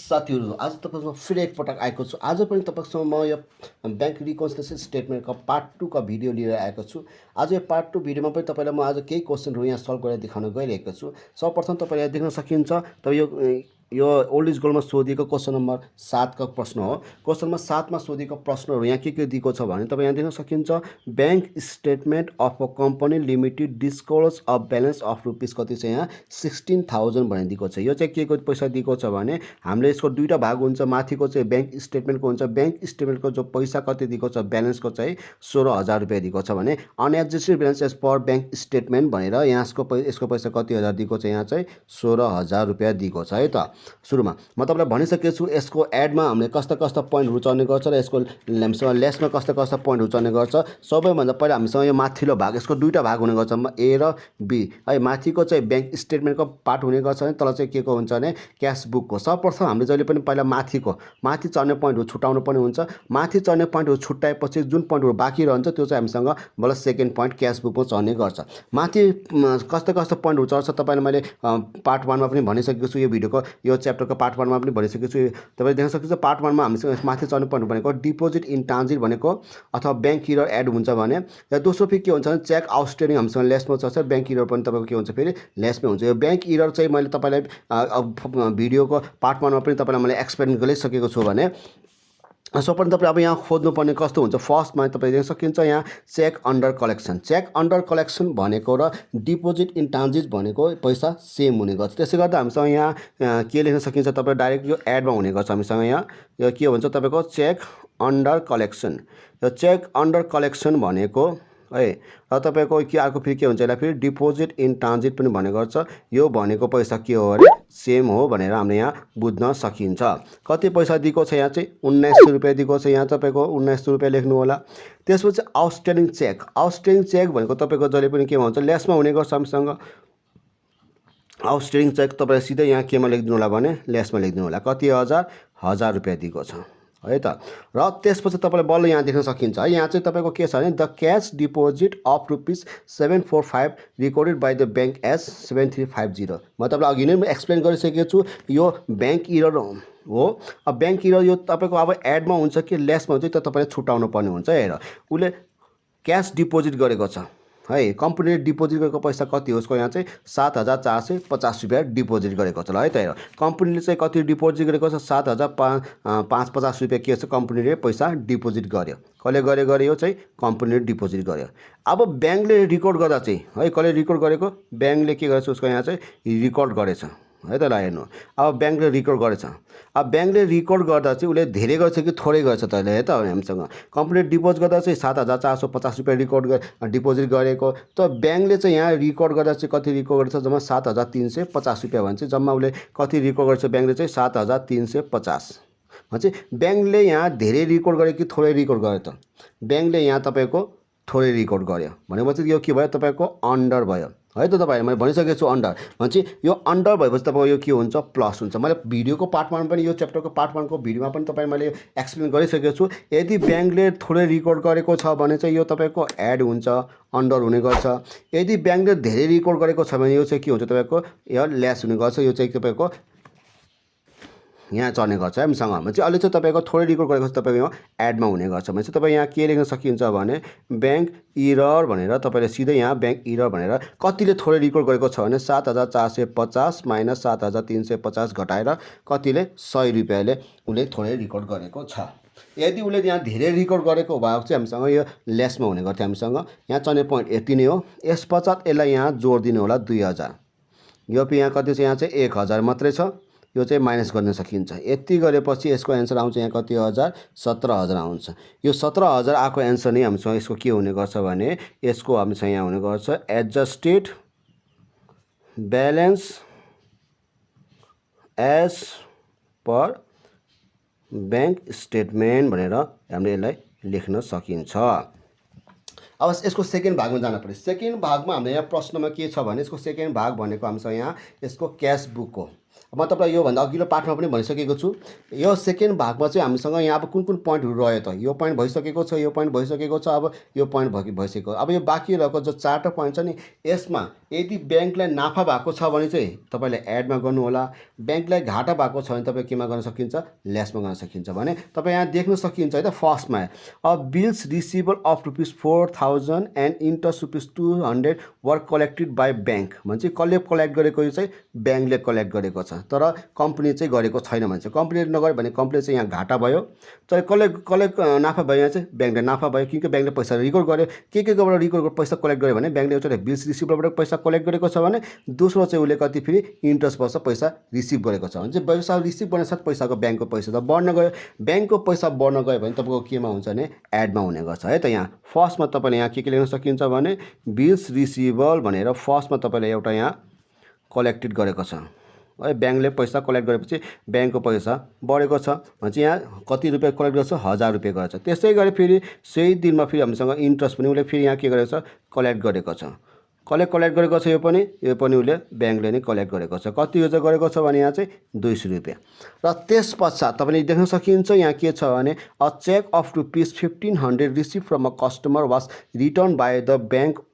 साथीहरू आज तपाईसँग फेरि एकपटक आएको छु। आज पनि तपाईसँग म यो ब्याङ्क रिकन्सिलिएसन स्टेटमेन्टको पार्ट 2 का भिडियो लिएर आएको छु। आज यो पार्ट 2 भिडियोमा पनि तपाईँलाई म आज केही क्वेसनहरू यहाँ सल्भ गरेर देखाउन गइरहेको छु। सर्वप्रथम तपाईँ यहाँ देख्न सकिन्छ तपाईँ यो ओल्ड इज गोल्डमा सोधिएको क्वेसन नम्बर 7 का प्रश्न हो। क्वेसन नम्बर 7 मा सोधिएको प्रश्नहरू यहाँ के दिएको छ भने तपाईँ यहाँ देख्न सकिन्छ bank statement of a company limited disclose a balance of rupees कति छ यहाँ 16,000 भनेर दिएको छ। यो चाहिँ के को पैसा दिएको छ भने हामीले यसको दुईटा भाग हुन्छ। माथिको चाहिँ ब्याङ्क स्टेटमेन्टको हुन्छ। ब्याङ्क स्टेटमेन्टको जो पैसा कति दिएको छ ब्यालेन्सको चाहिँ 16,000 रुपियाँ दिएको छ भने unadjusted balance as per bank statement भनेर यसको पैसा कति हजार दिएको छ यहाँ चाहिँ 16,000 रुपियाँ दिएको छ है त। सुरुमा म तपाईँलाई भनिसकेको छु यसको एडमा हामीले कस्ता पोइन्टहरू चढ्ने गर्छ र यसको लेसमा कस्ता पोइन्टहरू चढ्ने गर्छ। सबैभन्दा पहिला हामीसँग यो माथिल्लो भाग यसको दुईटा भाग हुने गर्छ ए र बी है। माथिको चाहिँ ब्याङ्क स्टेटमेन्टको पार्ट हुने गर्छ भने तल चाहिँ के को हुन्छ भने क्यास बुकको। सर्वप्रथम हामीले जहिले पनि पहिला माथि चढ्ने पोइन्टहरू छुटाउनु पनि हुन्छ। माथि चढ्ने पोइन्टहरू छुट्याएपछि जुन पोइन्टहरू बाँकी रहन्छ त्यो चाहिँ हामीसँग बल्ल सेकेन्ड पोइन्ट क्यास बुकमा चढ्ने गर्छ। माथि कस्ता पोइन्टहरू चढ्छ तपाईँले मैले पार्ट 1 मा पनि भनिसकेको छु। यो भिडियोको यो च्याप्टरको पार्ट 1 मा पनि भनिसकेको छु। तपाईले देख्न सक्नुहुन्छ पार्ट 1 मा हामीसँग माथि चढ्ने पोइन्ट भनेको डिपोजिट इन ट्रान्जिट भनेको अथवा ब्याङ्क इरर एड हुन्छ भने र दोस्रो फेरि के हुन्छ भने चेक आउटस्ट्यान्डिङ हामीसँग लेसमा छ। ब्याङ्क इरर पनि तपाईँको के हुन्छ फेरि लेसमै हुन्छ। यो ब्याङ्क इरर चाहिँ मैले तपाईँलाई भिडियोको पार्ट 1 मा पनि तपाईँलाई मैले एक्सप्लेन गरिसकेको छु भने सर्वप्रथम तपाईँ अब यहाँ खोज्नुपर्ने कस्तो हुन्छ। फर्स्टमा तपाईँ देख्न सकिन्छ यहाँ check under collection. Check under collection भनेको र डिपोजिट इन ट्रान्जिट भनेको पैसा सेम हुने गर्छ। त्यसै गर्दा हामीसँग यहाँ के लेख्न सकिन्छ तपाईँ डाइरेक्ट यो एडमा हुने गर्छ। हामीसँग यहाँ यो के भन्छ तपाईँको चेक अन्डर कलेक्सन। यो चेक अन्डर कलेक्सन भनेको है र तपाईँको के अर्को फेरि के हुन्छ यसलाई फेरि डिपोजिट इन ट्रान्जिट पनि भन्ने गर्छ। यो भनेको पैसा के हो अरे सेम हो भनेर हामीले यहाँ बुझ्न सकिन्छ। कति पैसा दिएको छ यहाँ चाहिँ 1900 रुपियाँ दिएको छ। यहाँ तपाईँको 1900 रुपियाँ लेख्नु होला। त्यसपछि आउटस्ट्यान्डिङ चेक। आउटस्ट्यान्डिङ चेक भनेको तपाईँको जहिले पनि केमा हुन्छ लेसमा हुने गर्छ। हामीसँग आउटस्ट्यान्डिङ चेक तपाईँ सिधै यहाँ केमा लेखिदिनु होला भने लेसमा लेखिदिनु होला। कति 1000 रुपियाँ दिएको छ है त। र त्यसपछि तपाईँले बल्ल यहाँ देख्न सकिन्छ है यहाँ चाहिँ तपाईँको के छ भने the cash deposit of rupees 745 recorded by the bank as 7350। म तपाईँलाई अघि नै एक्सप्लेन गरिसकेको छु यो ब्याङ्क इरर हो। अब ब्याङ्क इरर यो तपाईँको अब एडमा हुन्छ कि लेसमा हुन्छ त्यो तपाईँले छुटाउनु पर्ने हुन्छ। हेर उसले क्यास डिपोजिट गरेको छ है। कम्पनीले डिपोजिट गरेको पैसा कति हो उसको यहाँ चाहिँ 7,450 रुपियाँ डिपोजिट गरेको छ ल है त। हेर कम्पनीले चाहिँ कति डिपोजिट गरेको छ 7,550 रुपियाँ के छ कम्पनीले पैसा डिपोजिट गर्यो। कसले गरे यो चाहिँ कम्पनीले डिपोजिट गर्यो। अब ब्याङ्कले रिकर्ड गर्दा चाहिँ है कसले रिकर्ड गरेको ब्याङ्कले के गरेछ उसको यहाँ चाहिँ रिकर्ड गरेछ है त। ल हेर्नु अब ब्याङ्कले रिकर्ड गरेछ। अब ब्याङ्कले रिकर्ड गर्दा चाहिँ उसले धेरै गर्छ कि थोरै गर्छ त है त। हामीसँग कम्पनीले डिपोजिट गर्दा चाहिँ 7,450 रुपियाँ डिपोजिट गरेको त ब्याङ्कले चाहिँ यहाँ रिकर्ड गर्दा चाहिँ कति रिकर्ड गरेछ जम्मा 7,350 रुपियाँ भन्छ। जम्मा उसले कति रिकर्ड गरेछ ब्याङ्कले चाहिँ 7,350 भन्छ। ब्याङ्कले यहाँ धेरै रिकर्ड गर्यो कि थोरै रिकर्ड गर्यो त ब्याङ्कले यहाँ तपाईँको थोरै रिकर्ड गर्यो भनेपछि यो के भयो तपाईँको अन्डर भयो है त। तपाईँहरू मैले भनिसकेको छु अन्डर भन्छ। यो अन्डर भएपछि तपाईँको यो के हुन्छ प्लस हुन्छ। मैले भिडियोको पार्ट 1 पनि यो च्याप्टरको पार्ट 1 को भिडियोमा पनि तपाईँ मैले एक्सप्लेन गरिसकेको छु। यदि ब्याङ्कले थोरै रिकर्ड गरेको छ भने चाहिँ यो तपाईँको एड हुन्छ अन्डर हुने गर्छ। यदि ब्याङ्कले धेरै रिकर्ड गरेको छ भने यो चाहिँ के हुन्छ तपाईँको यो लेस हुने गर्छ। यो चाहिँ तपाईँको यहाँ चढ्ने गर्छ हामीसँग। चाहिँ अहिले चाहिँ तपाईँको थोरै रिकर्ड गरेको छ तपाईँको यो एडमा हुने गर्छ भने चाहिँ तपाईँ यहाँ के लेख्न सकिन्छ भने ब्याङ्क इरर भनेर तपाईँले सिधै यहाँ ब्याङ्क इरर भनेर कतिले थोरै रिकर्ड गरेको छ भने 7,450 माइनस 7,350 घटाएर कतिले 100 रुपियाँले उसले थोरै रिकर्ड गरेको छ। यदि उसले यहाँ धेरै रिकर्ड गरेको भए चाहिँ हामीसँग यो लेसमा हुने गर्थ्यो। हामीसँग यहाँ चढ्ने पोइन्ट यति नै हो। यस पश्चात यसलाई यहाँ जोड दिनु होला 2000। यो यहाँ कति छ यहाँ चाहिँ 1000 मात्रै छ। यो चाहिँ माइनस गर्न सकिन्छ। यति गरेपछि यसको एन्सर आउँछ यहाँ कति 17,000 आउँछ। यो 17,000 आएको एन्सर नै हामीसँग यसको के हुने गर्छ भने यसको हामीसँग यहाँ हुने गर्छ adjusted balance as per bank statement भनेर हामीले यसलाई लेख्न सकिन्छ। अब यसको सेकेन्ड भागमा जानु पर्यो। सेकेन्ड भागमा हामीले यहाँ प्रश्नमा के छ भने यसको सेकेन्ड भाग भनेको हामीसँग यहाँ यसको क्यास बुक हो। म तपाईँलाई योभन्दा अघिल्लो पाठमा पनि भनिसकेको छु। यो सेकेन्ड भागमा चाहिँ हामीसँग यहाँ अब कुन कुन पोइन्टहरू रह्यो त, यो पोइन्ट भइसकेको छ, यो पोइन्ट भइसकेको छ, अब यो पोइन्ट भइसकेको। अब यो बाँकी रहेको जो 4टा पोइन्ट छ नि, यसमा यदि ब्याङ्कलाई नाफा भएको छ भने चाहिँ तपाईँले एडमा गर्नु होला, ब्याङ्कलाई घाटा भएको छ भने तपाईँ केमा गर्न सकिन्छ, लेसमा गर्न सकिन्छ। भने तपाईँ यहाँ देख्न सकिन्छ है त फर्स्टमा, bills receivable of ₹4,000 and interest ₹200 were collected by bank भन्छ। कसले कलेक्ट गरेको, यो चाहिँ ब्याङ्कले कलेक्ट गरेको छ, तर कम्पनी चाहिँ गरेको छैन भन्छ। कम्पनीले नगर्यो भने कम्पनी चाहिँ यहाँ घाटा भयो, तर कसले नाफा भयो, यहाँ चाहिँ ब्याङ्कले नाफा भयो, किनकि ब्याङ्कले पैसा रिकर्ड गर्यो। केबाट रिकर्ड पैसा कलेक्ट गर्यो भने ब्याङ्कले एउटा बिल्स रिसिभेबलबाट पैसा कलेक्ट गरेको छ भने, दोस्रो चाहिँ उसले कति फेरि इन्ट्रेस्ट पर्छ पैसा रिसिभ गरेको छ भने चाहिँ पैसा रिसिभ गर्ने साथ पैसाको ब्याङ्कको पैसा त बढ्न गयो। ब्याङ्कको पैसा बढ्न गयो भने तपाईँको केमा हुन्छ भने एडमा हुने गर्छ है त। यहाँ फर्स्टमा तपाईँले यहाँ के लेख्न सकिन्छ भने बिल्स रिसिभेबल भनेर फर्स्टमा तपाईँले एउटा यहाँ कलेक्टेड गरेको छ है, ब्याङ्कले पैसा कलेक्ट गरेपछि ब्याङ्कको पैसा बढेको छ भन्छ। यहाँ कति रुपियाँ कलेक्ट गर्छ, 1000 रुपियाँ गरेछ। त्यसै गरी फेरि सही दिनमा फेरि हामीसँग इन्ट्रेस्ट पनि उसले फेरि यहाँ के गरेको छ, कलेक्ट गरेको छ। कलेक्ट गरेको छ, यो पनि उसले ब्याङ्कले नै कलेक्ट गरेको छ। कति यो चाहिँ गरेको छ भने यहाँ चाहिँ 200 रुपियाँ। र त्यस पश्चात तपाईँले देख्न सकिन्छ यहाँ के छ भने a cheque of ₹1500 receive from a customer was return by the bank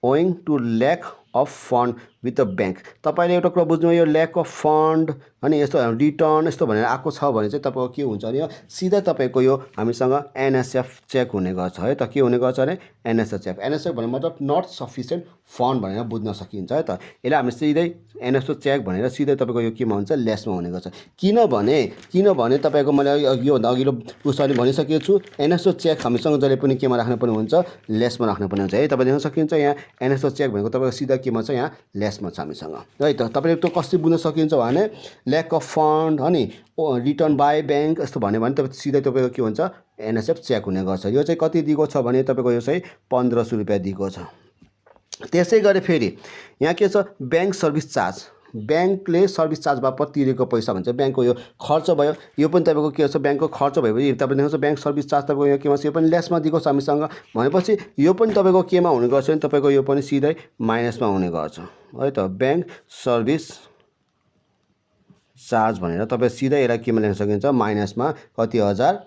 owing to lack of fund with the bank. तपाईँले एउटा कुरा बुझ्नु, यो ल्याक अफ फन्ड अनि यस्तो रिटर्न यस्तो भनेर आएको छ भने चाहिँ तपाईँको के हुन्छ भने सिधै तपाईँको यो हामीसँग एनएसएफ चेक हुने गर्छ है त। के हुने गर्छ भने एनएसएफ चेक। एनएसएफ भन्ने मतलब नट सफिसियन्ट फन्ड भनेर बुझ्न सकिन्छ है त। यसलाई हामी सिधै एनएसएफ चेक भनेर सिधै तपाईँको यो केमा हुन्छ, लेसमा हुने गर्छ। किनभने तपाईँको मैले योभन्दा अघिल्लो पुस्तकले भनिसकेको छु, एनएसएफ चेक हामीसँग जहिले पनि केमा राख्नुपर्ने हुन्छ, लेसमा राख्नुपर्ने हुन्छ है। तपाईँ देख्न सकिन्छ यहाँ एनएसएफ चेक भनेको तपाईँको सिधा केमा छ, यहाँ लेसमा छ हामीसँग है त। तपाईँले त्यो कसरी बुझ्न सकिन्छ भने ल्याक अफ फन्ड अनि रिटर्न बाई ब्याङ्क यस्तो भन्यो भने तपाईँ सिधै तपाईँको के हुन्छ, एनएसएफ चेक हुने गर्छ। यो चाहिँ कति दिएको छ भने तपाईँको यो चाहिँ 1500 रुपियाँ दिएको छ। त्यसै गरी फेरि यहाँ के छ, ब्याङ्क सर्भिस चार्ज। ब्याङ्कले सर्भिस चार्ज बापत तिरेको पैसा भन्छ, ब्याङ्कको यो खर्च भयो। यो पनि तपाईँको के छ, ब्याङ्कको खर्च भएपछि तपाईँ देख्नुहुन्छ ब्याङ्क सर्भिस चार्ज तपाईँको यो केमा छ, यो पनि लेसमा दिएको छ हामीसँग। भनेपछि यो पनि तपाईँको केमा हुने गर्छ भने तपाईँको यो पनि सिधै माइनसमा हुने गर्छ है त। ब्याङ्क सर्भिस चार्ज भनेर तपाईँ सिधै यसलाई केमा लेख्न सकिन्छ, माइनसमा कति 1000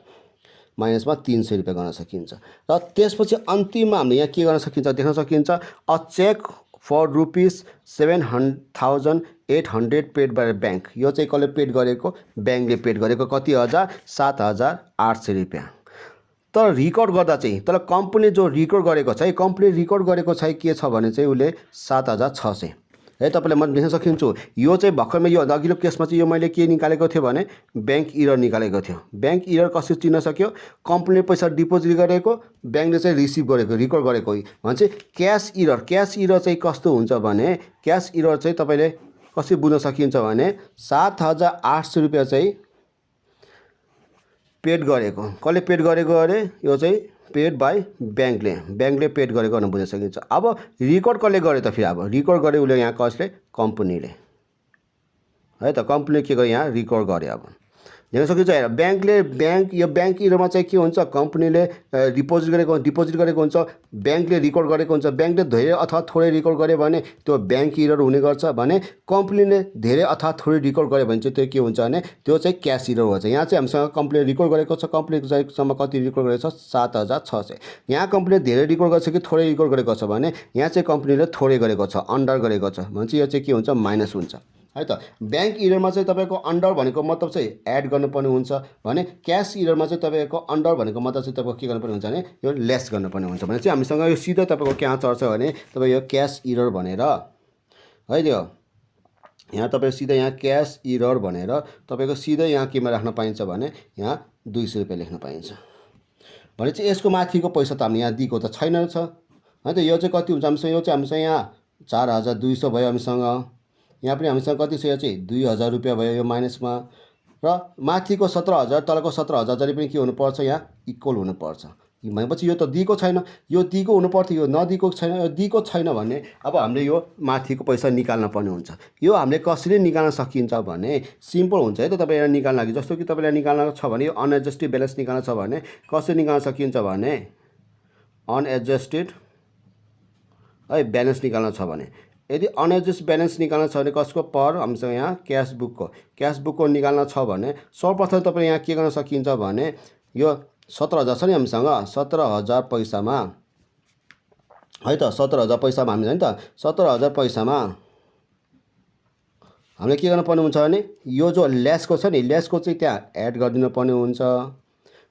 माइनसमा 300 रुपियाँ गर्न सकिन्छ। र त्यसपछि अन्तिममा हामीले यहाँ के गर्न सकिन्छ देख्न सकिन्छ, a check for ₹7,800 paid by bank. यो चाहिँ कसले पेड गरेको, ब्याङ्कले पेड गरेको। कति 7,800 रुपियाँ। तर रिकर्ड गर्दा चाहिँ तर कम्पनीले जो रिकर्ड गरेको छ है, कम्पनीले रिकर्ड गरेको छ के छ भने चाहिँ उसले 7,600 है। तपाईँले म देख्न सकिन्छु यो चाहिँ भर्खरमा यो अघिल्लो केसमा चाहिँ यो मैले के निकालेको थियो भने ब्याङ्क इरर निकालेको थियो। ब्याङ्क इरर कसरी चिन्न सक्यो, कम्पनीले पैसा डिपोजिट गरेको, ब्याङ्कले चाहिँ रिसिभ गरेको, रिकर्ड गरेको भन्छ। क्यास इरर चाहिँ कस्तो हुन्छ भने क्यास इरर चाहिँ तपाईँले कसरी बुझ्न सकिन्छ भने 7,800 रुपियाँ चाहिँ पेड गरेको, कसले पेड गरेको अरे, यो चाहिँ पेड बाई ब्याङ्कले पेड गरेको भनेर बुझ्न सकिन्छ। अब रिकर्ड कसले गरे त, फेरि अब रिकर्ड गरे उसले यहाँ कसले, कम्पनीले है त। कम्पनीले के गर्यो यहाँ रिकर्ड गरे। अब देख्न सकिन्छ यो ब्याङ्क इररमा चाहिँ के हुन्छ, कम्पनीले डिपोजिट गरेको हुन्छ, ब्याङ्कले रिकर्ड गरेको हुन्छ। ब्याङ्कले धेरै अथवा थोरै रिकर्ड गर्यो भने त्यो ब्याङ्क इरर हुने गर्छ भने कम्पनीले धेरै अथवा थोरै रिकर्ड गर्यो भने चाहिँ त्यो के हुन्छ भने त्यो चाहिँ क्यास इरर हुन्छ। यहाँ चाहिँ हामीसँग कम्पनीले रिकर्ड गरेको छ, कम्पनीको चाहिँसम्म कति रिकर्ड गरेको छ 7,600। यहाँ कम्पनीले धेरै रिकर्ड गरेको छ कि थोरै रिकर्ड गरेको छ भने यहाँ चाहिँ कम्पनीले थोरै गरेको छ, अन्डर गरेको छ भने चाहिँ यो चाहिँ के हुन्छ, माइनस हुन्छ है त। ब्याङ्क इररमा चाहिँ तपाईँको अन्डर भनेको मतलब चाहिँ एड गर्नुपर्ने हुन्छ भने क्यास इररमा चाहिँ तपाईँको अन्डर भनेको मतलब चाहिँ तपाईँको के गर्नुपर्ने हुन्छ भने यो लेस गर्नुपर्ने हुन्छ भने चाहिँ हामीसँग यो सिधै तपाईँको कहाँ चढ्छ भने तपाईँ यो क्यास इरर भनेर है त्यो यहाँ तपाईँ सिधै यहाँ क्यास इरर भनेर तपाईँको सिधै यहाँ केमा राख्न पाइन्छ भने यहाँ 200 रुपियाँ लेख्न पाइन्छ भने चाहिँ यसको माथिको पैसा त हामीले यहाँ दिएको त छैन छ है त। यो चाहिँ कति हुन्छ हामीसँग, यो चाहिँ हामीसँग यहाँ 4,200 भयो हामीसँग, यहाँ पनि हामीसँग कति छ, यो चाहिँ 2,000 रुपियाँ भयो यो माइनसमा। र माथिको 17,000 तलको 17,000 जति पनि के हुनुपर्छ, यहाँ इक्वल हुनुपर्छ। भनेपछि यो त दिएको छैन, यो दिएको हुनुपर्थ्यो, यो नदिएको छैन, यो दिएको छैन भने अब हामीले यो माथिको पैसा निकाल्न पर्ने हुन्छ। यो हामीले कसरी निकाल्न सकिन्छ भने सिम्पल हुन्छ है त। तपाईँ यहाँ निकाल्न लागि जस्तो कि तपाईँलाई निकाल्न छ भने यो अनएडजस्टेड ब्यालेन्स निकाल्न छ भने कसरी निकाल्न सकिन्छ भने अनएडजस्टेड है ब्यालेन्स निकाल्न छ भने यदि अनएडजस्ट ब्यालेन्स निकाल्न छ भने कसको पर हामीसँग यहाँ क्यास बुकको निकाल्न छ भने सर्वप्रथम तपाईँ यहाँ के गर्न सकिन्छ भने यो 17,000 छ नि हामीसँग 17,000 पैसामा है त 17,000 पैसामा हामी नि त 17,000 पैसामा हामीले के गर्नुपर्ने हुन्छ भने यो जो लेसको छ नि लेसको चाहिँ त्यहाँ एड गरिदिनु पर्ने हुन्छ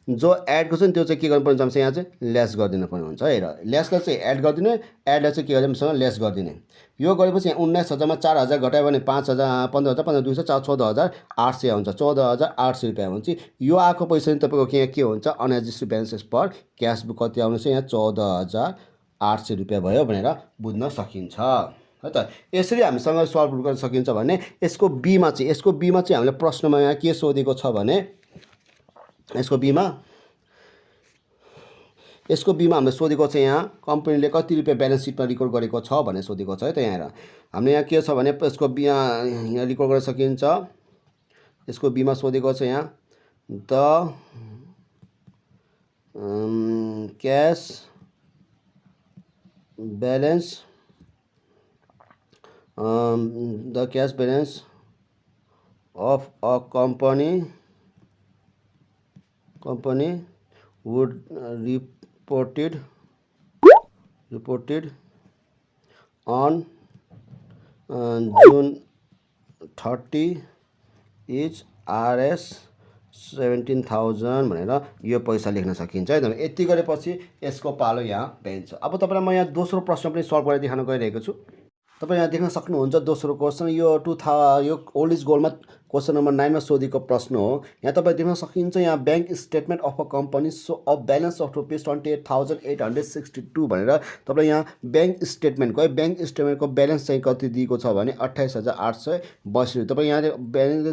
जो एडको छ नि त्यो चाहिँ के गर्नुपर्ने हुन्छ यहाँ चाहिँ लेस गरिदिनु पर्ने हुन्छ है र लेसलाई चाहिँ एड गरिदिने एडलाई चाहिँ के गर्दिने हामीसँग लेस गरिदिने यो गरेपछि यहाँ 19,000मा 4,000 घटायो भने 5,000 15,000 15,200 14,800 आउँछ 14,800 रुपियाँ हुन्छ यो आएको पैसा चाहिँ तपाईँको यहाँ के हुन्छ अनएडजस्टेड ब्यालेन्सेस पर क्यास बुक कति आउनेछ यहाँ 14,800 रुपियाँ भयो भनेर बुझ्न सकिन्छ है त यसरी हामीसँग सल्भ गर्न सकिन्छ भने यसको बीमा चाहिँ हामीले प्रश्नमा यहाँ के सोधेको छ भने यसको बीमा हामीले सोधेको छ यहाँ कम्पनीले कति रुपियाँ ब्यालेन्स सिटमा रिकर्ड गरेको छ भनेर सोधेको छ है त यहाँ हामीले यहाँ के छ भने यसको बीमा यहाँ रिकर्ड गर्न सकिन्छ यसको बीमा सोधेको छ यहाँ the cash balance of a company would reported on June 30 is Rs 17,000 भनेर यो पैसा लेख्न सकिन्छ है त। यति गरेपछि यसको पालो यहाँ भेट्छ। अब तपाईलाई म यहाँ दोस्रो प्रश्न पनि सल्भ गरेर देखाउन गइरहेको छु। तपाईँ यहाँ देख्न सक्नुहुन्छ दोस्रो क्वेसन यो यो ओल्ड इज गोल्डमा क्वेसन नम्बर 9 मा सोधेको प्रश्न हो। यहाँ तपाईँ देख्न सकिन्छ यहाँ bank statement of a company so a balance of ₹28,862 भनेर तपाईँ यहाँ बैंक स्टेटमेन्टको है बैंक स्टेटमेन्टको ब्यालेन्स चाहिँ कति दिएको छ भने 28,862। तपाईँ यहाँ बैंक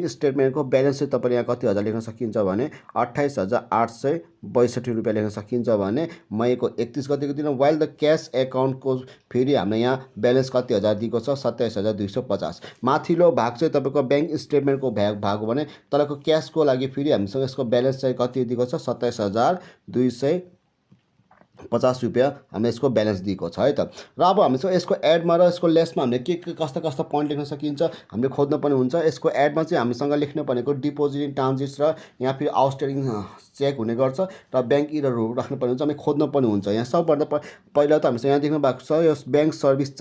स्टेटमेन्टको ब्यालेन्स चाहिँ तपाईले यहाँ कति हजार लेख्न सकिन्छ भने 28,862 रुपियाँ लेख्न सकिन्छ भने मईको 31 गतिको दिन वाइल द क्यास एकाउन्टको फेरि हामीले यहाँ ब्यालेन्स कति हजार दिएको छ 27,250। माथिल्लो भाग चाहिँ तपाईको बैंक स्टेटमेन्टको भाग हो भने तलको क्यासको लागि फेरि हामीसँग यसको ब्यालेन्स चाहिँ कति दिएको छ 27,250 रुपियाँ हामीले यसको ब्यालेन्स दिएको छ है त। र अब हामीसँग यसको एडमा र यसको लेसमा हामीले के कस्ता पोइन्ट लेख्न सकिन्छ हामीले खोज्न पर्ने हुन्छ। यसको एडमा चाहिँ हामीसँग लेख्नु पर्नेको डिपोजिट इन ट्रान्जिट्स र यहाँ फेरि आउटस्ट्यान्डिङ चेक हुने गर्छ र बैंक इररहरू राख्नु पर्ने हुन्छ हामी खोज्न पर्ने हुन्छ। यहाँ सबभन्दा पहिला त हामीसँग यहाँ देख्नु भएको छ यो बैंक सर्भिस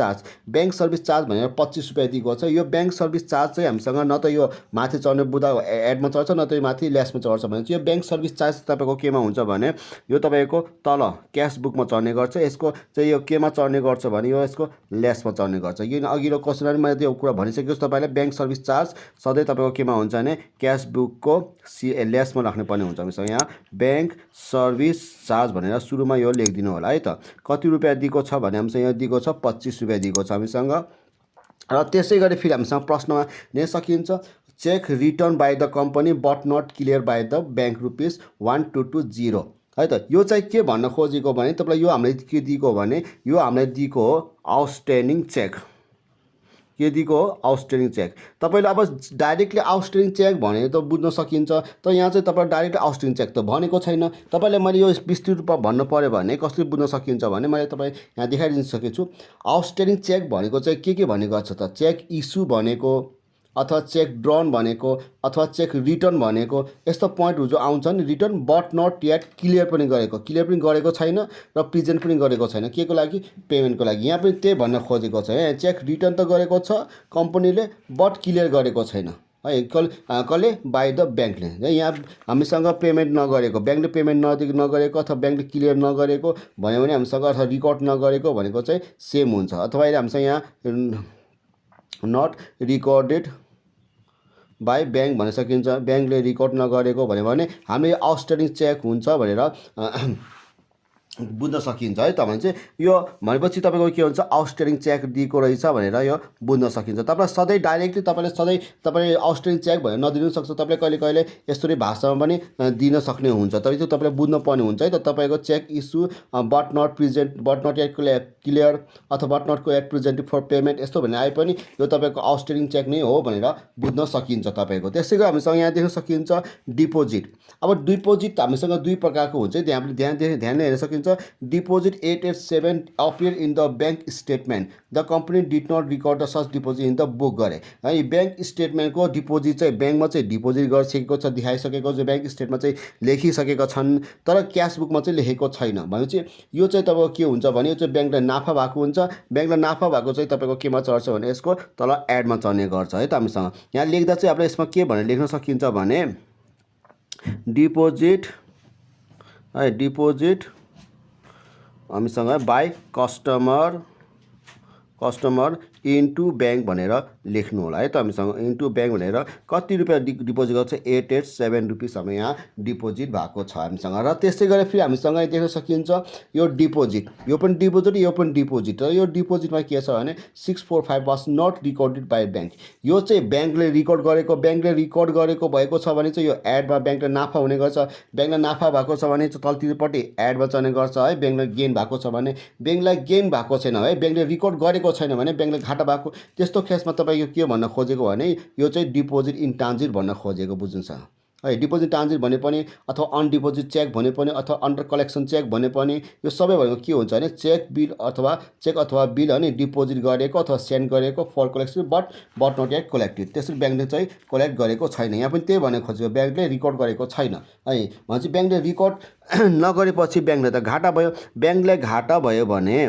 चार्ज भनेर 25 रुपियाँ दिएको छ। यो बैंक सर्भिस चार्ज चाहिँ हामीसँग न त यो माथि चढ्ने बुदा एडमा चढ्छ न त यो माथि लेसमा चढ्छ भने चाहिँ यो बैंक सर्भिस चार्ज तपाईँको केमा हुन्छ भने यो तपाईँको तल क्यास बुकमा चढ्ने गर्छ। यसको चाहिँ यो केमा चढ्ने गर्छ भने यो यसको लेसमा चढ्ने गर्छ। यो अघिल्लो क्वेसनमा मैले त्यो कुरा भनिसकेको छु तपाईँलाई बैंक सर्भिस चार्ज सधैँ तपाईँको केमा हुन्छ भने क्यास बुकको लेसमा राख्नु पर्ने हुन्छ। हामीसँग यहाँ बैंक सर्भिस चार्ज भनेर सुरुमा यो लेखिदिनु होला है त। कति रुपियाँ दिएको छ भने हामीसँग यहाँ दिएको छ 25 रुपियाँ दिएको छ हामीसँग। र त्यसै गरी फेरि हामीसँग प्रश्नमा लेख्न सकिन्छ check return by the company but not clear by the bank ₹1220 है त। यो चाहिँ के भन्न खोजेको भने तपाईँलाई यो हामीले के दिएको भने यो हामीले दिएको हो आउटस्ट्यान्डिङ चेक तपाईँले अब डाइरेक्टली आउटस्ट्यान्डिङ चेक भने त बुझ्न सकिन्छ त। यहाँ चाहिँ तपाईँ डाइरेक्ट आउटस्ट्यान्डिङ चेक त भनेको छैन। तपाईँले मैले यो विस्तृत रूपमा भन्नु पर्यो भने कसरी बुझ्न सकिन्छ भने मैले तपाईँ यहाँ देखाइदिन सकेको छु। आउटस्ट्यान्डिङ चेक भनेको चाहिँ के भनेको छ त चेक इस्यु भनेको अथवा चेक ड्रन भनेको अथवा चेक रिटर्न भनेको यस्तो पोइन्टहरू जो आउँछ नि return but not yet clear पनि गरेको छैन र प्रेजेन्ट पनि गरेको छैन के को लागि पेमेन्टको लागि। यहाँ पनि त्यही भन्न खोजेको छ है चेक रिटर्न त गरेको छ कम्पनीले बट क्लियर गरेको छैन है कसले बाई द ब्याङ्कले। यहाँ हामीसँग पेमेन्ट नगरेको ब्याङ्कले पेमेन्ट नगरेको अथवा ब्याङ्कले क्लियर नगरेको भन्यो भने हामीसँग अथवा रिकर्ड नगरेको भनेको चाहिँ सेम हुन्छ। अथवा अहिले हामीसँग यहाँ नट रिकर्डेड बाई ब्याङ्क भन्न सकिन्छ ब्याङ्कले रिकर्ड नगरेको भन्यो भने हामीले आउटस्ट्यान्डिङ चेक हुन्छ भनेर बुझ्न सकिन्छ है त। भने चाहिँ यो भनेपछि तपाईँको के हुन्छ आउटस्ट्यान्डिङ चेक दिएको रहेछ भनेर यो बुझ्न सकिन्छ। तपाईलाई सधैँ डाइरेक्टली तपाईँले आउटस्ट्यान्डिङ चेक भनेर नदिनु सक्छ। तपाईँले कहिले यस्तरी भाषामा पनि दिन सक्ने हुन्छ तर त्यो तपाईँले बुझ्न पर्ने हुन्छ है त। तपाईँको cheque issue but not yet clear अथवा but not yet present for payment यस्तो भने आए पनि यो तपाईँको आउटस्ट्यान्डिङ चेक नै हो भनेर बुझ्न सकिन्छ तपाईँको। त्यसै गरी हामीसँग यहाँ देख्न सकिन्छ डिपोजिट। अब डिपोजिट हामीसँग दुई प्रकारको हुन्छ ध्यानले हेर्न सकिन्छ। सकिन्छ deposit 887 appear in the bank statement the company did not record the such deposit in the book गरे है ब्याङ्क स्टेटमेन्टको डिपोजिट चाहिँ ब्याङ्कमा चाहिँ डिपोजिट गरिसकेको छ देखाइसकेको छ ब्याङ्क स्टेटमा चाहिँ लेखिसकेका छन् तर क्यास बुकमा चाहिँ लेखेको छैन भनेपछि यो चाहिँ तपाईँको के हुन्छ भने यो चाहिँ ब्याङ्कलाई नाफा भएको हुन्छ ब्याङ्कलाई नाफा भएको चाहिँ तपाईँको केमा चढ्छ भने यसको तल एडमा चढ्ने गर्छ है त हामीसँग यहाँ लेख्दा चाहिँ આપણે यसमा के भनेर लेख्न सकिन्छ भने डिपोजिट है डिपोजिट हामीसँग बाई कस्टमर इन्टु ब्याङ्क भनेर लेख्नु होला है त हामीसँग इन्टु ब्याङ्क भनेर कति रुपियाँ डिपोजिट गर्छ 887 रुपिस हाम्रो यहाँ डिपोजिट भएको छ हामीसँग र त्यसै गरी फेरि हामीसँग देख्न सकिन्छ यो डिपोजिट यो पनि डिपोजिट र यो डिपोजिटमा के छ भने 645 was not recorded by bank यो चाहिँ ब्याङ्कले रिकर्ड गरेको भएको छ भने चाहिँ यो एडमा ब्याङ्कले नाफा हुने गर्छ ब्याङ्कले नाफा भएको छ भने चाहिँ तलतिरपट्टि एडमा चढ्ने गर्छ है ब्याङ्कले गेन भएको छ भने ब्याङ्कलाई गेन भएको छैन है ब्याङ्कले रिकर्ड गरेको छैन भने ब्याङ्कले घाटा भएको त्यस्तो केसमा तपाईँ के भन्न खोजेको भने यो चाहिँ डिपोजिट इन ट्रान्जिट भन्न खोजेको बुझ्नुहुन्छ है डिपोजिट ट्रान्जिट भने पनि अथवा अन डिपोजिट चेक भने पनि अथवा अन्डर कलेक्सन चेक भने पनि यो सबै भनेको के हुन्छ भने चेक अथवा बिल अनि डिपोजिट गरेको अथवा सेन्ड गरेको for collection but not yet collected त्यसरी ब्याङ्कले चाहिँ कलेक्ट गरेको छैन यहाँ पनि त्यही भन्न खोजेको ब्याङ्कले रिकर्ड गरेको छैन है भनेपछि ब्याङ्कले रिकर्ड नगरेपछि ब्याङ्कले त घाटा भयो ब्याङ्कले घाटा भयो भने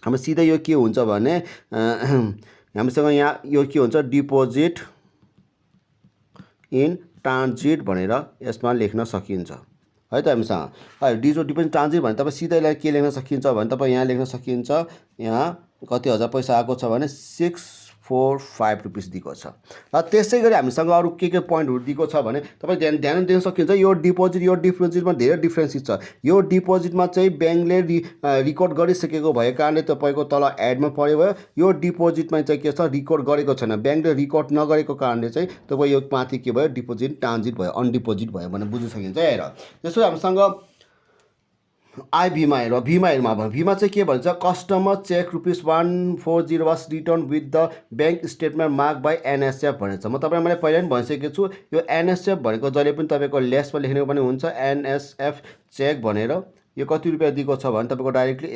हाम्रो सिधै यो के हुन्छ भने हामीसँग यहाँ यो के हुन्छ डिपोजिट इन ट्रान्जिट भनेर यसमा लेख्न सकिन्छ है त हामीसँग डिपोजिट ट्रान्जिट भने तपाईँ सिधै के लेख्न सकिन्छ भने तपाईँ यहाँ लेख्न सकिन्छ यहाँ कति हजार पैसा आएको छ भने 645 रुपिस दिएको छ र त्यसै गरी हामीसँग अरू के पोइन्टहरू दिएको छ भने तपाईँ ध्यान दिन सकिन्छ यो डिपोजिटमा धेरै डिफ्रेन्सेस छ यो डिपोजिटमा चाहिँ ब्याङ्कले रिकर्ड गरिसकेको भएको कारणले तपाईँको तल एडमा पऱ्यो भयो यो डिपोजिटमा चाहिँ के छ रिकर्ड गरेको छैन ब्याङ्कले रिकर्ड नगरेको कारणले चाहिँ तपाईँ यो माथि के भयो डिपोजिट ट्रान्जिट भयो अनडिपोजिट भयो भनेर बुझ्न सकिन्छ हेर त्यसो हामीसँग भीमा चाहिँ के भन्छ customer check ₹140 was return with the bank statement mark by NSF भनेको छ म तपाईँलाई मैले पहिला पनि भनिसकेको छु यो एनएसएफ भनेको जहिले पनि तपाईँको लेसमा लेख्ने पनि हुन्छ एनएसएफ चेक भनेर यो कति रुपियाँ दिएको छ भने तपाईँको डाइरेक्टली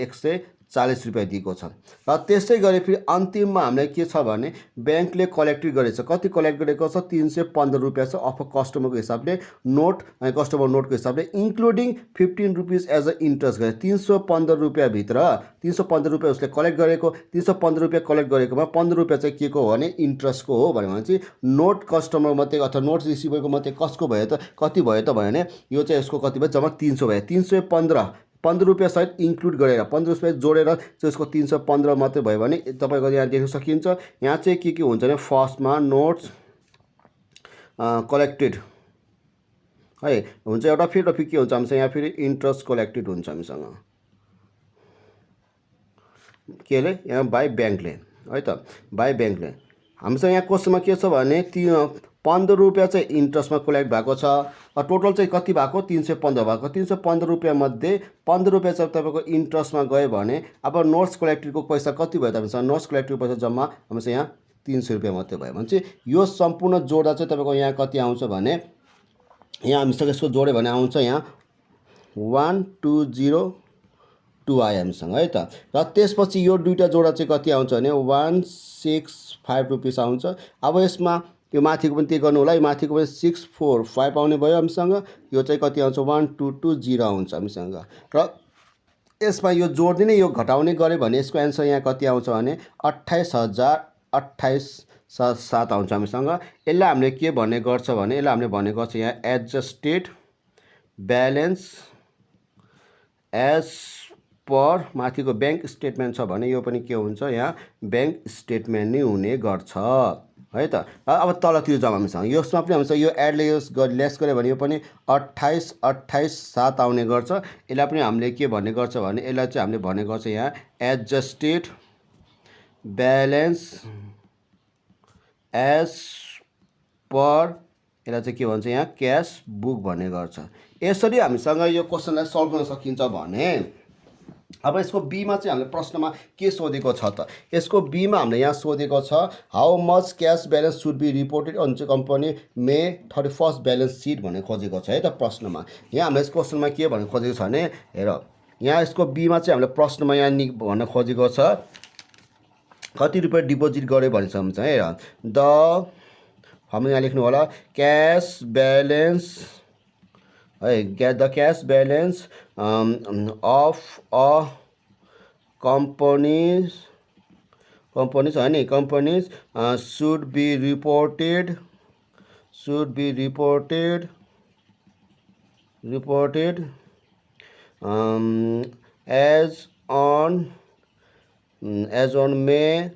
140 रुपियाँ दिएको छ र त्यसै गरी फेरि अन्तिममा हामीलाई के छ भने ब्याङ्कले कलेक्ट गरेछ कति कलेक्ट गरेको छ 315 रुपियाँ छ अफ कस्टमरको हिसाबले नोट अनि कस्टमर नोटको हिसाबले including 15 rupees as a interest गरे 315 रुपियाँभित्र 315 रुपियाँ उसले कलेक्ट गरेको 315 रुपियाँ कलेक्ट गरेकोमा 15 रुपियाँ चाहिँ के को हो भने इन्ट्रेस्टको हो भने चाहिँ नोट कस्टमर मात्रै अथवा नोट रिसिभरको मात्रै कसको भयो त कति भयो त भने यो चाहिँ यसको कति भयो जम्मा 300 भयो 315 रुपियाँ सहित इन्क्लुड गरेर 15 रुपियाँ जोडेर चाहिँ यसको 315 मात्रै भयो भने तपाईँको यहाँ देख्न सकिन्छ यहाँ चाहिँ के हुन्छ भने फर्स्टमा नोट्स कलेक्टेड है हुन्छ एउटा फेरि के हुन्छ हामीसँग यहाँ फेरि इन्ट्रेस्ट कलेक्टेड हुन्छ हामीसँग केले यहाँ बाई ब्याङ्कले है त बाई ब्याङ्कले हामीसँग यहाँ क्वेसनमा के छ भने 15 रुपियाँ चाहिँ इन्ट्रेस्टमा कलेक्ट भएको छ टोटल चाहिँ कति भएको 315 भएको 315 रुपियाँ मध्ये 15 रुपियाँ चाहिँ तपाईँको इन्ट्रेस्टमा गयो भने अब नोट्स कलेक्टेडको पैसा कति भयो त हामीसँग नोट्स कलेक्टेडको पैसा जम्मा हामीसँग यहाँ 300 रुपियाँ मात्रै भयो भने चाहिँ यो सम्पूर्ण जोड्दा चाहिँ तपाईँको यहाँ कति आउँछ भने यहाँ हामीसँग यसको जोड्यो भने आउँछ यहाँ 1202 आयो हामीसँग है त र त्यसपछि यो दुईवटा जोडा चाहिँ कति आउँछ भने 165 रुपिस आउँछ अब यसमा यो माथिको पनि त्यही गर्नु होला यो माथिको पनि 645 आउने भयो हामीसँग यो चाहिँ कति आउँछ 1220 आउँछ हामीसँग र यसमा यो जोड्दिने यो घटाउने गऱ्यो भने यसको एन्सर यहाँ कति आउँछ भने 28,028 आउँछ हामीसँग यसलाई हामीले के भन्ने गर्छ भने यसलाई हामीले भन्ने गर्छ यहाँ एडजस्टेड ब्यालेन्स एज पर माथिको ब्याङ्क स्टेटमेन्ट छ भने यो पनि के हुन्छ यहाँ ब्याङ्क स्टेटमेन्ट नै हुने गर्छ है त अब तलतिर जाउँ हामीसँग यसमा पनि हामीसँग यो एडले लेस गऱ्यो भने यो पनि 28,7 आउने गर्छ यसलाई पनि हामीले के भन्ने गर्छ भने यसलाई चाहिँ हामीले भन्ने गर्छ यहाँ एडजस्टेड ब्यालेन्स एज पर यसलाई चाहिँ के भन्छ यहाँ क्यास बुक भन्ने गर्छ यसरी हामीसँग यो क्वेसनलाई सल्भ गर्न सकिन्छ भने अब यसको बीमा चाहिँ हामीले प्रश्नमा के सोधेको छ त यसको बीमा हामीले यहाँ सोधेको छ how much cash balance should be reported on company May 31st balance sheet भन्ने खोजेको छ है त प्रश्नमा यहाँ हामीले यस क्वेसनमा के भन्ने खोजेको छ भने हेर यहाँ यसको बीमा चाहिँ हामीले प्रश्नमा यहाँ भन्न खोजेको छ कति रुपियाँ डिपोजिट गर्यो भनेछ हुन्छ है। द हामीले यहाँ लेख्नु होला क्यास ब्यालेन्स है, the cash balance of a companies है नि, companies should be reported as on May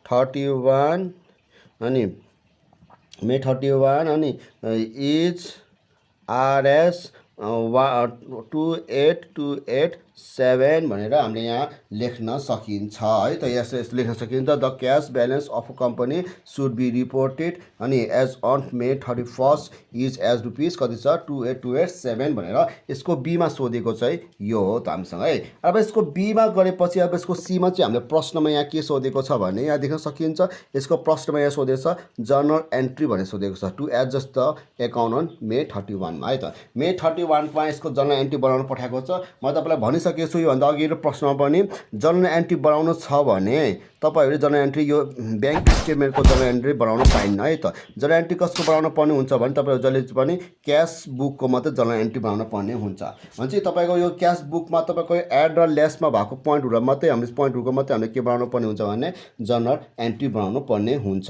31 अनि May 31 अनि इज RS 28287 भनेर हामीले यहाँ लेख्न सकिन्छ है। त यस्तो लेख्न सकिन्छ the cash balance of a company should be reported अनि as on May 31 is as rupees कति छ 28287 भनेर यसको बीमा सोधेको चाहिँ यो हो त हामीसँग है। अब यसको बीमा गरेपछि अब यसको सीमा चाहिँ हामीले प्रश्नमा यहाँ के सोधेको छ भने यहाँ देख्न सकिन्छ यसको प्रश्नमा यहाँ सोधेको छ जर्नल एन्ट्री भनेर सोधेको छ to adjust the account on May 31 मा है त। May 31 मा यसको जर्नल एन्ट्री बनाउन पठाएको छ। म तपाईँलाई भनिसकेको छु योभन्दा अघिल्लो प्रश्नमा पनि जर्नल एन्ट्री बनाउनु छ भने तपाईँहरूले जर्नल एन्ट्री यो ब्याङ्क स्टेटमेन्टको जर्नल एन्ट्री बनाउन पाइन्न है त। जर्नल एन्ट्री कसको बनाउन पर्ने हुन्छ भने तपाईँहरू जहिले पनि क्यास बुकको मात्रै जर्नल एन्ट्री बनाउन पर्ने हुन्छ। भने तपाईँको यो क्यास बुकमा तपाईँको एड र लेसमा भएको पोइन्टहरू मात्रै हामीले के बनाउनु पर्ने हुन्छ भने जर्नल एन्ट्री बनाउनु पर्ने हुन्छ।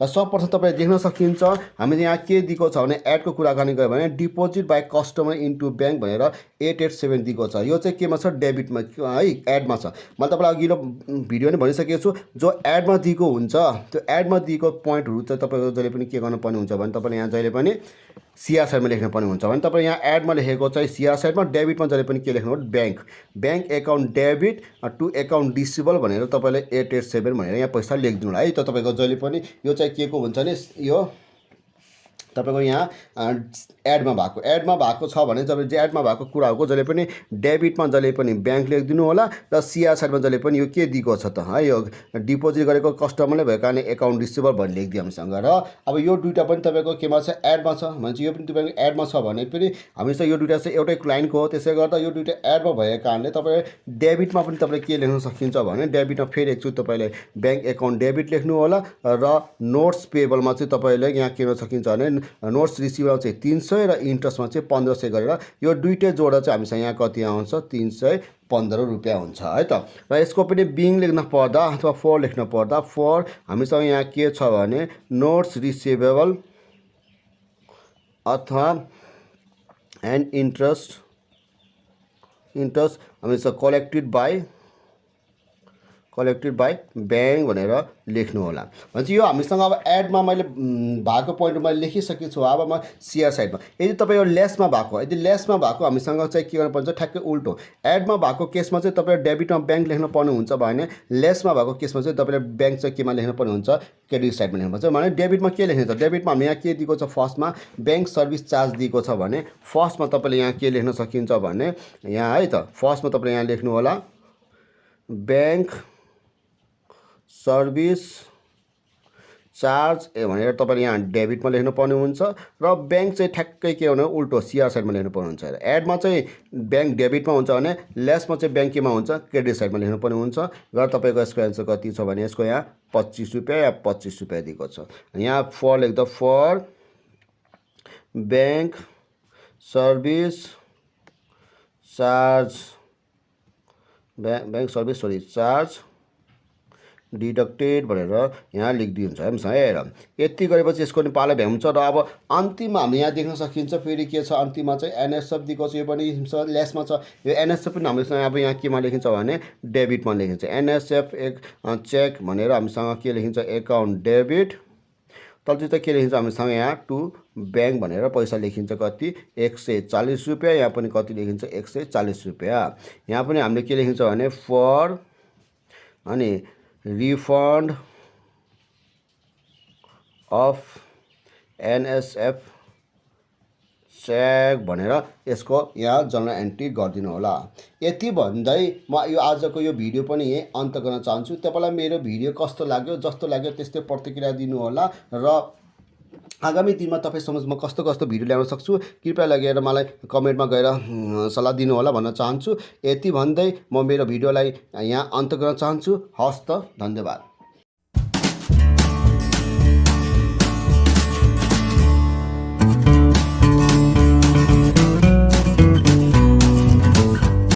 र सर्वप्रथम तपाईँले देख्न सकिन्छ हामीले यहाँ के दिएको छ भने एडको कुराकानी गऱ्यो भने deposit by customer into bank भनेर 887 दिएको छ। यो चाहिँ केमा छ डेबिटमा है, एडमा छ। मैले तपाईँलाई अघिल्लो भिडियो नै भनिसकेको छु जो एडमा दिएको हुन्छ त्यो एडमा दिएको पोइन्टहरू चाहिँ तपाईँको जहिले पनि के गर्नुपर्ने हुन्छ भने तपाईँले यहाँ जहिले पनि सीआर साइडमा लेख्नुपर्ने हुन्छ भने तपाईँ यहाँ एडमा लेखेको चाहिँ सीआर साइडमा डेबिटमा जहिले पनि के लेख्नु bank account debit to account receivable भनेर तपाईँले 887 भनेर यहाँ पैसा लेखिदिनु होला है। त तपाईँको जहिले पनि यो चाहिँ के को हुन्छ भने यो तपाईँको यहाँ एडमा भएको छ भने जब एडमा भएको कुराहरूको जहिले पनि डेबिटमा जहिले पनि ब्याङ्क लेखिदिनु होला र सीआर साइडमा जहिले पनि यो के दिएको छ त है यो डिपोजिट गरेको कस्टमरले भएको कारण एकाउन्ट रिसिभर भनेर लेखिदियो हामीसँग। र अब यो दुईवटा पनि तपाईँको केमा छ एडमा छ भने यो पनि तपाईँको एडमा छ भने पनि हामीसँग यो दुईवटा चाहिँ एउटै क्लाइन्टको हो। त्यसै गर्दा यो दुईवटा एडमा भएको कारणले तपाईँले डेबिटमा पनि तपाईँले के लेख्न सकिन्छ भने डेबिटमा फेरि एकचोटि तपाईँले ब्याङ्क एकाउन्ट डेबिट लेख्नु होला र नोट्स पेबलमा चाहिँ तपाईँले यहाँ के सकिन्छ भने नोट्स रिसिभरमा चाहिँ 300 र इन्ट्रेस्टमा चाहिँ 1500 गरेर यो दुईटै जोडा चाहिँ हामीसँग यहाँ कति आउँछ 315 रुपियाँ हुन्छ है त। र यसको पनि बिङ लेख्न पर्दा अथवा फर लेख्न पर्दा फर हामीसँग यहाँ के छ भने नोट्स रिसिभेबल अथवा एन्ड इन्ट्रेस्ट हामीसँग कलेक्टेड बाई ब्याङ्क भनेर लेख्नु होला। भनेपछि यो हामीसँग अब एडमा मैले भएको पोइन्ट मैले लेखिसकेको छु। अब म सीआर साइडमा यदि तपाईँ यो लेसमा भएको हामीसँग चाहिँ के गर्नुपर्छ ठ्याक्कै उल्टो एडमा भएको केसमा चाहिँ तपाईँ डेबिटमा ब्याङ्क लेख्नु पर्ने हुन्छ भने लेसमा भएको केसमा चाहिँ तपाईँले ब्याङ्क चाहिँ केमा लेख्नु पर्ने हुन्छ क्रेडिट साइडमा लेख्नुपर्छ। भने डेबिटमा के लेख्ने छ डेबिटमा हामी यहाँ के दिएको छ फर्स्टमा ब्याङ्क सर्भिस चार्ज दिएको छ भने फर्स्टमा तपाईँले यहाँ के लेख्न सकिन्छ भने यहाँ है त फर्स्टमा तपाईँले यहाँ लेख्नु होला ब्याङ्क सर्भिस चार्ज भनेर तपाईँले यहाँ डेबिटमा लेख्नुपर्ने हुन्छ र ब्याङ्क चाहिँ ठ्याक्कै के भने उल्टो सीआर साइडमा लेख्नुपर्ने हुन्छ। एडमा चाहिँ ब्याङ्क डेबिटमा हुन्छ भने लेसमा चाहिँ ब्याङ्क केमा हुन्छ क्रेडिट साइडमा लेख्नुपर्ने हुन्छ। र तपाईँको यसको एन्सर कति छ भने यसको यहाँ 25 रुपियाँ या 25 रुपियाँ दिएको छ। यहाँ फर लेख्दा for bank service charge charge deducted भनेर यहाँ लेखिदिन्छ हामीसँग हेर। यति गरेपछि यसको पनि पालो भ्याउँछ। र अब अन्तिममा हामीले यहाँ देख्न सकिन्छ फेरि के छ अन्तिममा चाहिँ एनएसएफ दिएको छ। यो पनि लेसमा छ। यो एनएसएफ पनि हामीसँग अब यहाँ केमा लेखिन्छ भने डेबिटमा लेखिन्छ। एनएसएफ एक चेक भनेर हामीसँग के लेखिन्छ एकाउन्ट डेबिट तल चाहिँ के लेखिन्छ हामीसँग यहाँ टु ब्याङ्क भनेर पैसा लेखिन्छ कति 140 रुपियाँ। यहाँ पनि कति लेखिन्छ 140 रुपियाँ। यहाँ पनि हामीले के लेखिन्छ भने फर अनि रिफन्ड अफ एनएसएफ चेक भनेर यसको यहाँ जर्नल एन्ट्री गरिदिनु होला। यति भन्दै म यो आजको यो भिडियो पनि यही अन्त गर्न चाहन्छु। तपाईँलाई मेरो भिडियो कस्तो लाग्यो जस्तो लाग्यो त्यस्तै प्रतिक्रिया दिनु होला। र आगामी दिनमा तपाईँ समझमा कस्तो कस्तो भिडियो ल्याउन सक्छु कृपया लगेर मलाई कमेन्टमा गएर सल्लाह दिनुहोला भन्न चाहन्छु। यति भन्दै म मेरो भिडियोलाई यहाँ अन्त्य गर्न चाहन्छु। हवस् त, धन्यवाद।